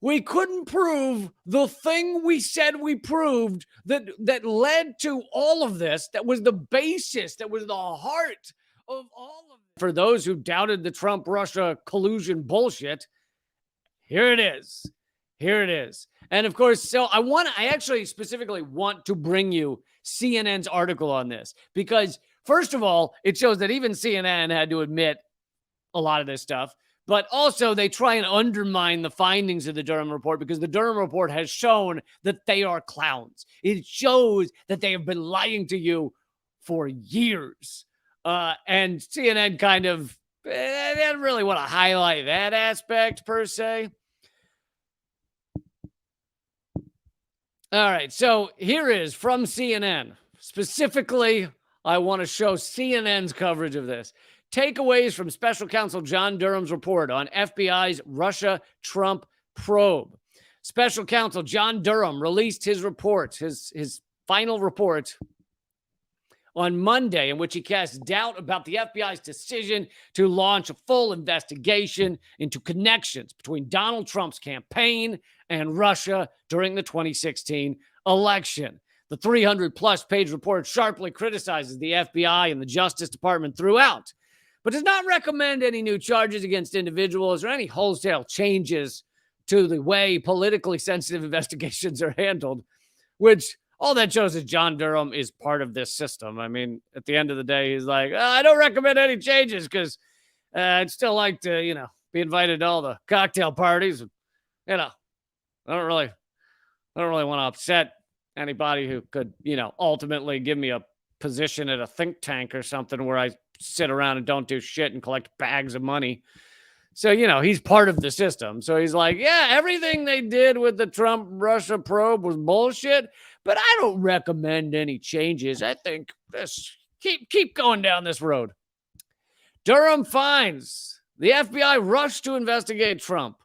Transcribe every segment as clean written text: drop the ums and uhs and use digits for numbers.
We couldn't prove the thing we said we proved that led to all of this, that was the basis, that was the heart of all of it. For those who doubted the Trump-Russia collusion bullshit, here it is. Here it is. And of course, so I actually specifically want to bring you CNN's article on this because, first of all, it shows that even CNN had to admit a lot of this stuff. But also, they try and undermine the findings of the Durham report because the Durham report has shown that they are clowns. It shows that they have been lying to you for years. And CNN kind of they didn't really want to highlight that aspect per se. All right, so here is from CNN. Specifically, I want to show CNN's coverage of this. Takeaways from Special Counsel John Durham's report on FBI's Russia-Trump probe. Special Counsel John Durham released his report, his final report, on Monday, in which he cast doubt about the FBI's decision to launch a full investigation into connections between Donald Trump's campaign and Russia during the 2016 election. The 300-plus page report sharply criticizes the FBI and the Justice Department throughout, but does not recommend any new charges against individuals or any wholesale changes to the way politically sensitive investigations are handled, which all that shows is John Durham is part of this system. I mean, at the end of the day, he's like, I don't recommend any changes because I'd still like to, be invited to all the cocktail parties. I don't really want to upset anybody who could, ultimately give me a position at a think tank or something where I sit around and don't do shit and collect bags of money. So, he's part of the system. So he's like, yeah, everything they did with the Trump-Russia probe was bullshit, but I don't recommend any changes. I think this keep going down this road. Durham finds the FBI rushed to investigate Trump.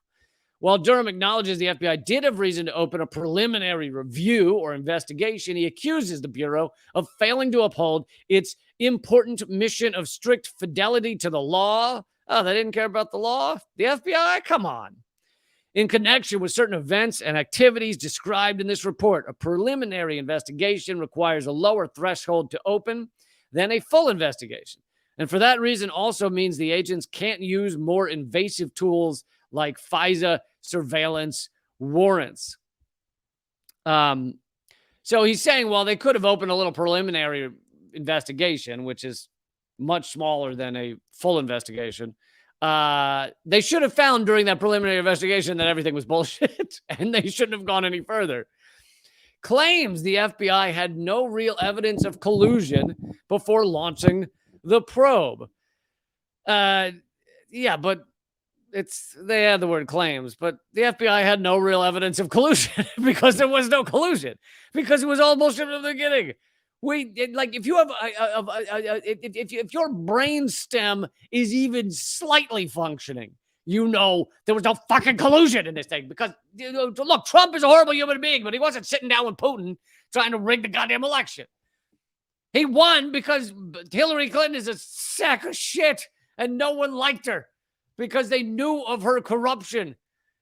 While Durham acknowledges the FBI did have reason to open a preliminary review or investigation, he accuses the Bureau of failing to uphold its important mission of strict fidelity to the law. Oh, they didn't care about the law? The FBI? Come on. In connection with certain events and activities described in this report, a preliminary investigation requires a lower threshold to open than a full investigation. And for that reason also means the agents can't use more invasive tools like FISA surveillance warrants. So he's saying, well, they could have opened a little preliminary investigation, which is much smaller than a full investigation. They should have found during that preliminary investigation that everything was bullshit, and they shouldn't have gone any further. Claims the FBI had no real evidence of collusion before launching the probe. Yeah, but they had the word claims, but the FBI had no real evidence of collusion because there was no collusion, because it was all bullshit from the beginning. If you have if your brain stem is even slightly functioning, there was no fucking collusion in this thing. Because look, Trump is a horrible human being, but he wasn't sitting down with Putin trying to rig the goddamn election. He won because Hillary Clinton is a sack of shit, and no one liked her because they knew of her corruption.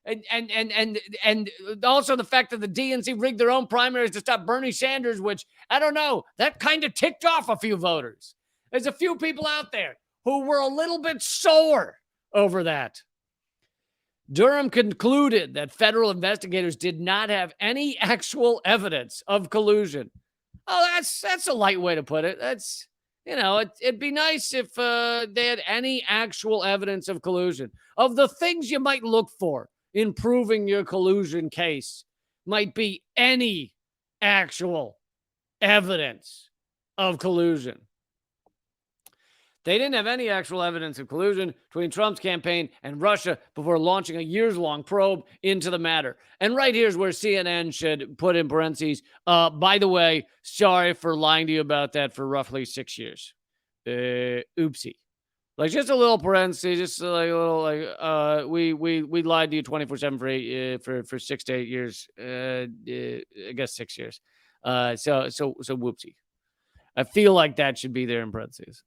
And also the fact that the DNC rigged their own primaries to stop Bernie Sanders, which, I don't know, that kind of ticked off a few voters. There's a few people out there who were a little bit sore over that. Durham concluded that federal investigators did not have any actual evidence of collusion. Oh, that's a light way to put it. That's, it'd be nice if they had any actual evidence of collusion. Of the things you might look for in proving your collusion case might be any actual evidence of collusion. They didn't have any actual evidence of collusion between Trump's campaign and Russia before launching a years-long probe into the matter. And right here's where CNN should put in parentheses, by the way, sorry for lying to you about that for roughly 6 years. Oopsie. Like, just a little parenthesis, just like a little, we lied to you 24/7 for 6 to 8 years. I guess 6 years. So whoopsie. I feel like that should be there in parentheses.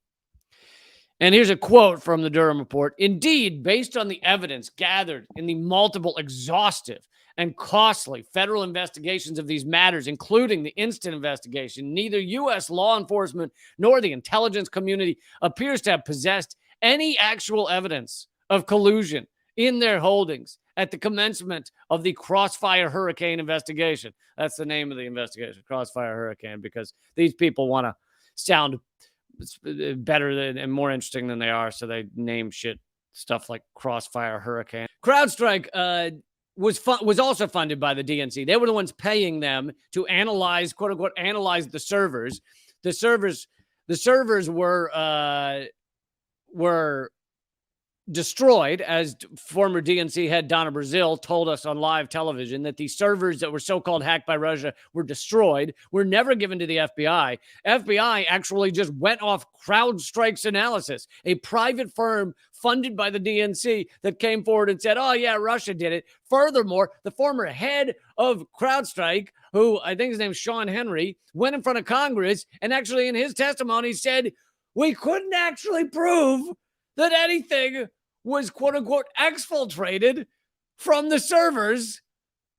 And here's a quote from the Durham report. Indeed, based on the evidence gathered in the multiple, exhaustive, and costly federal investigations of these matters, including the instant investigation, neither U.S. law enforcement nor the intelligence community appears to have possessed any actual evidence of collusion in their holdings at the commencement of the Crossfire Hurricane investigation. That's the name of the investigation, Crossfire Hurricane, because these people want to sound better and more interesting than they are, so they name shit stuff like Crossfire Hurricane. CrowdStrike was also funded by the DNC. They were the ones paying them to analyze, quote unquote, analyze the servers. The servers were destroyed, as former DNC head Donna Brazile told us on live television, that the servers that were so-called hacked by Russia were destroyed, were never given to the FBI. FBI actually just went off CrowdStrike's analysis, a private firm funded by the DNC that came forward and said, oh yeah, Russia did it. Furthermore, the former head of CrowdStrike, who I think his name's Sean Henry, went in front of Congress and actually in his testimony said, we couldn't actually prove that anything was, quote unquote, exfiltrated from the servers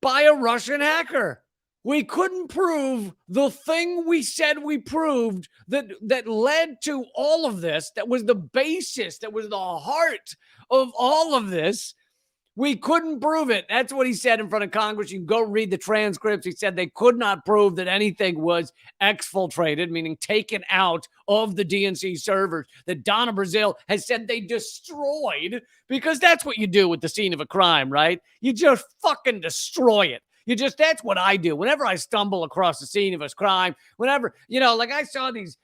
by a Russian hacker. We couldn't prove the thing we said we proved that led to all of this, that was the basis, that was the heart of all of this. We couldn't prove it. That's what he said in front of Congress. You can go read the transcripts. He said they could not prove that anything was exfiltrated, meaning taken out of the DNC servers, that Donna Brazile has said they destroyed, because that's what you do with the scene of a crime, right? You just fucking destroy it. That's what I do. Whenever I stumble across the scene of a crime, whenever, like I saw these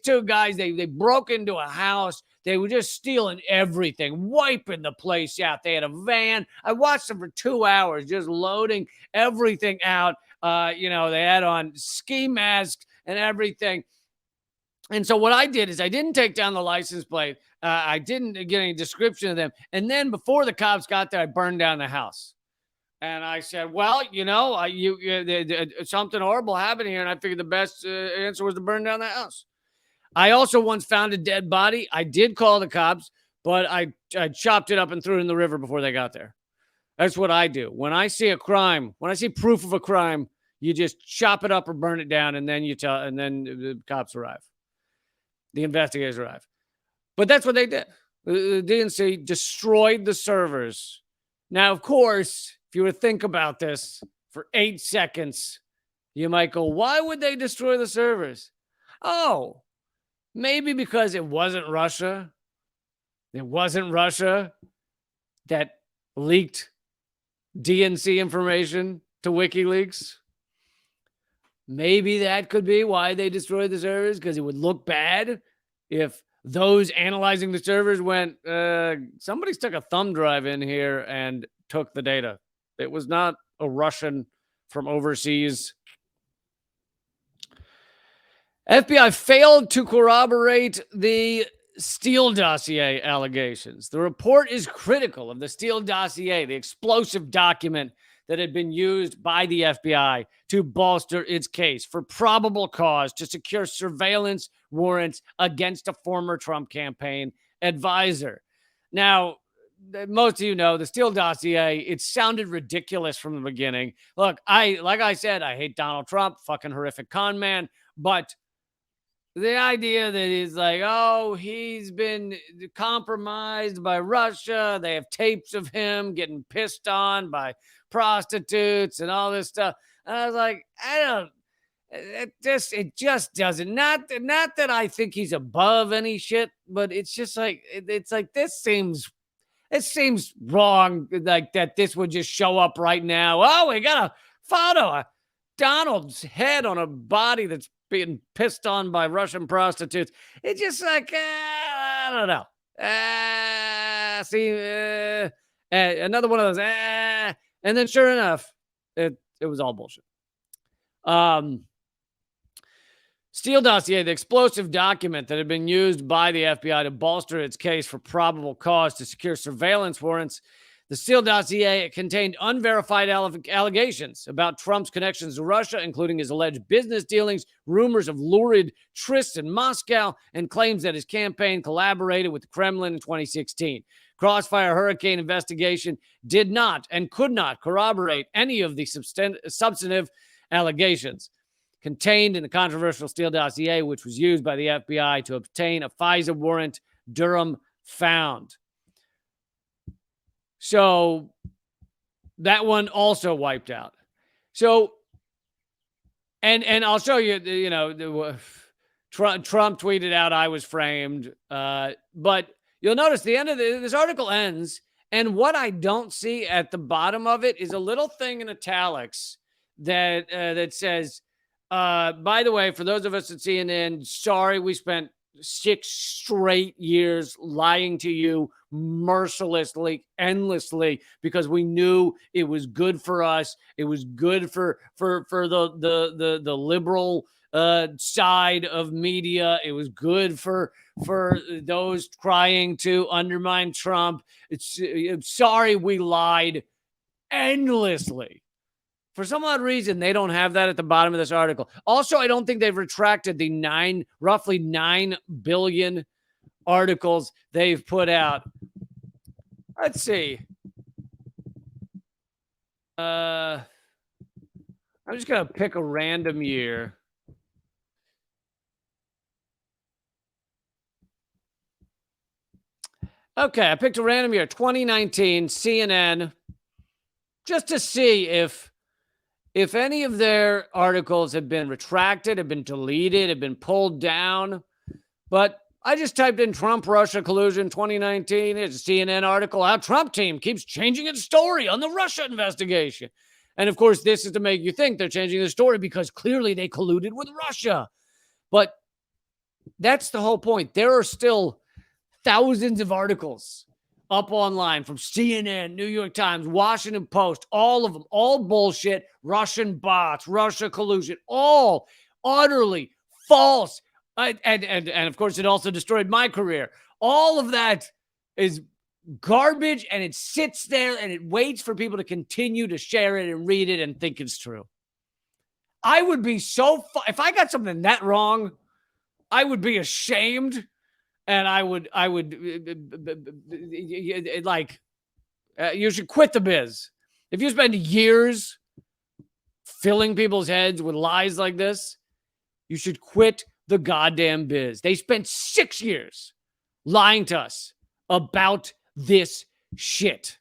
two guys, they broke into a house. They were just stealing everything, wiping the place out. They had a van. I watched them for 2 hours, just loading everything out. They had on ski masks and everything. And so what I did is I didn't take down the license plate. I didn't get any description of them. And then before the cops got there, I burned down the house. And I said, well, something horrible happened here. And I figured the best answer was to burn down the house. I also once found a dead body. I did call the cops, but I chopped it up and threw it in the river before they got there. That's what I do. When I see a crime, when I see proof of a crime, you just chop it up or burn it down, and then and then the cops arrive. The investigators arrive. But that's what they did. The DNC destroyed the servers. Now, of course, if you were to think about this for 8 seconds, you might go, why would they destroy the servers? Oh, maybe because it wasn't Russia. It wasn't Russia that leaked DNC information to WikiLeaks. Maybe that could be why they destroyed the servers, because it would look bad if those analyzing the servers went, somebody stuck a thumb drive in here and took the data. It was not a Russian from overseas. FBI failed to corroborate the Steele dossier allegations. The report is critical of the Steele dossier, the explosive document that had been used by the FBI to bolster its case for probable cause to secure surveillance warrants against a former Trump campaign advisor. Now, most of you know the Steele dossier, it sounded ridiculous from the beginning. Look, like I said, I hate Donald Trump, fucking horrific con man, but the idea that he's like, oh, he's been compromised by Russia. They have tapes of him getting pissed on by prostitutes and all this stuff. And I was like, it just doesn't. Not that I think he's above any shit, but it's just like, it's like, it seems wrong. Like that this would just show up right now. Oh, we got a photo of Donald's head on a body that's being pissed on by Russian prostitutes. It's just like, I don't know. Another one of those. And then sure enough, it was all bullshit. Steele dossier, the explosive document that had been used by the FBI to bolster its case for probable cause to secure surveillance warrants. The Steele dossier contained unverified allegations about Trump's connections to Russia, including his alleged business dealings, rumors of lurid trysts in Moscow, and claims that his campaign collaborated with the Kremlin in 2016. Crossfire Hurricane investigation did not and could not corroborate any of the substantive allegations contained in the controversial Steele dossier, which was used by the FBI to obtain a FISA warrant. Durham found. So that one also wiped out. So, and I'll show you, Trump tweeted out, "I was framed." But you'll notice the end of this article ends, and what I don't see at the bottom of it is a little thing in italics that says, by the way, for those of us at CNN, sorry we spent 6 straight years lying to you mercilessly, endlessly, because we knew it was good for us. It was good for the liberal side of media. It was good for those trying to undermine Trump. I'm sorry we lied endlessly. For some odd reason, they don't have that at the bottom of this article. Also, I don't think they've retracted the roughly 9 billion articles they've put out. Let's see. I'm just going to pick a random year. Okay, I picked a random year, 2019, CNN, just to see if any of their articles have been retracted, have been deleted, have been pulled down. But I just typed in Trump, Russia collusion 2019. It's a CNN article. How Trump team keeps changing its story on the Russia investigation. And of course, this is to make you think they're changing the story because clearly they colluded with Russia. But that's the whole point. There are still thousands of articles up online from CNN, New York Times, Washington Post, all of them, all bullshit, Russian bots, Russia collusion, all utterly false. And of course, it also destroyed my career. All of that is garbage, and it sits there and it waits for people to continue to share it and read it and think it's true. I would be if I got something that wrong, I would be ashamed. And I would you should quit the biz. If you spend years filling people's heads with lies like this, you should quit the goddamn biz. They spent 6 years lying to us about this shit.